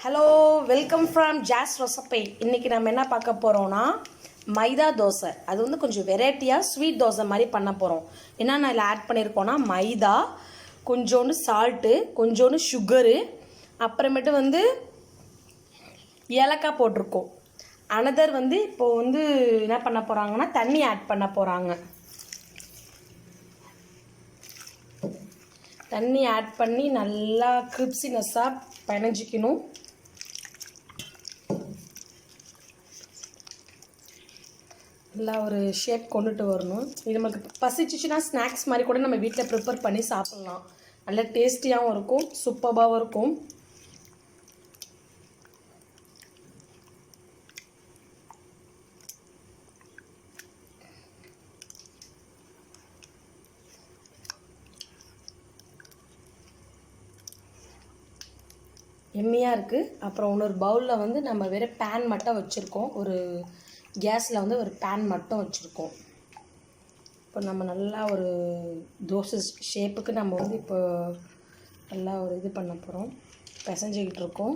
Hello, welcome from Jaz recipe. இன்றைக்கி நம்ம என்ன பார்க்க போகிறோம்னா மைதா தோசை. அது வந்து கொஞ்சம் வெரைட்டியாக ஸ்வீட் தோசை மாதிரி பண்ண போகிறோம். என்னென்ன இதில் ஆட் பண்ணியிருக்கோன்னா மைதா, கொஞ்சோண்டு சால்ட்டு, கொஞ்சோண்டு சுகரு, அப்புறமேட்டு வந்து ஏலக்காய் போட்டிருக்கோம். அனதர் வந்து இப்போது வந்து என்ன பண்ண போகிறாங்கன்னா தண்ணி ஆட் பண்ண போகிறாங்க. தண்ணி ஆட் பண்ணி நல்லா கிரிப்ஸினஸ்ஸாக பிணைஞ்சிக்கணும். நல்லா ஒரு ஷேப் கொண்டுட்டு வரணும். இது நமக்கு பசிச்சிச்சுன்னா ஸ்நாக்ஸ் மாதிரி கூட நம்ம வீட்டில் ப்ரிப்பேர் பண்ணி சாப்பிட்லாம். நல்ல டேஸ்டியாகவும் இருக்கும், சூப்பராகவும் இருக்கும். எம்மியாக இருக்குது. அப்புறம் இன்னொரு பவுலில் வந்து நம்ம வெறும் பேன் மட்டும் வச்சுருக்கோம். ஒரு கேஸில் வந்து ஒரு பேன் மட்டும் வச்சுருக்கோம். இப்போ நம்ம நல்லா ஒரு தோசை ஷேப்புக்கு நம்ம வந்து இப்போ நல்லா ஒரு இது பண்ண போகிறோம். பிசைஞ்சிக்கிட்டு இருக்கோம்.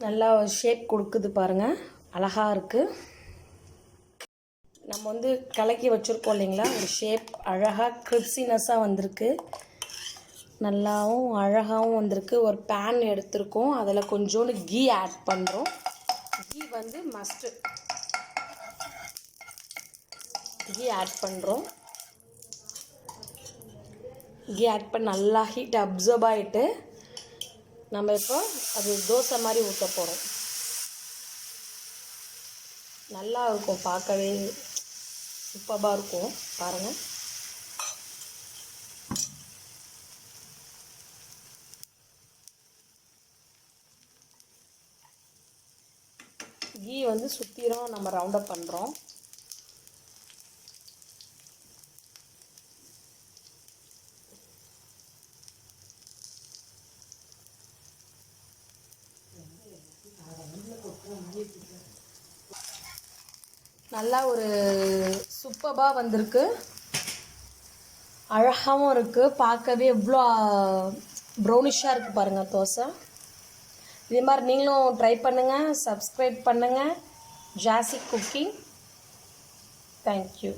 நல்லா ஒரு ஷேப் கொடுக்குது பாருங்கள், அழகாக இருக்குது. நம்ம வந்து கலக்கி வச்சுருக்கோம் இல்லைங்களா, ஒரு ஷேப் அழகாக கிரிப்ஸினஸ்ஸாக வந்திருக்கு. நல்லாவும் அழகாகவும் வந்திருக்கு. ஒரு பேன் எடுத்திருக்கோம், அதில் கொஞ்சோண்டு கீ ஆட் பண்ணுறோம். கீ வந்து மஸ்ட்டு, கீ ஆட் பண்ணுறோம். கீ ஆட் பண்ணி நல்லா ஹீட் அப்சர்வ் ஆகிட்டு நம்ம இப்போ அது தோசை மாதிரி ஊற்ற போகிறோம். நல்லா இருக்கும், பார்க்கவே சூப்பராக இருக்கும். பாருங்கள், கீ வந்து சுற்றிலும் நம்ம ரவுண்டப் பண்ணுறோம். நல்லா ஒரு சூப்பராக வந்திருக்கு, அழகாகவும் இருக்குது. பார்க்கவே எவ்வளோ ப்ரௌனிஷாக இருக்குது பாருங்கள் தோசை. இதே மாதிரி நீங்களும் ட்ரை பண்ணுங்கள், சப்ஸ்கிரைப் பண்ணுங்கள். ஜாசி குக்கிங். தேங்க்யூ.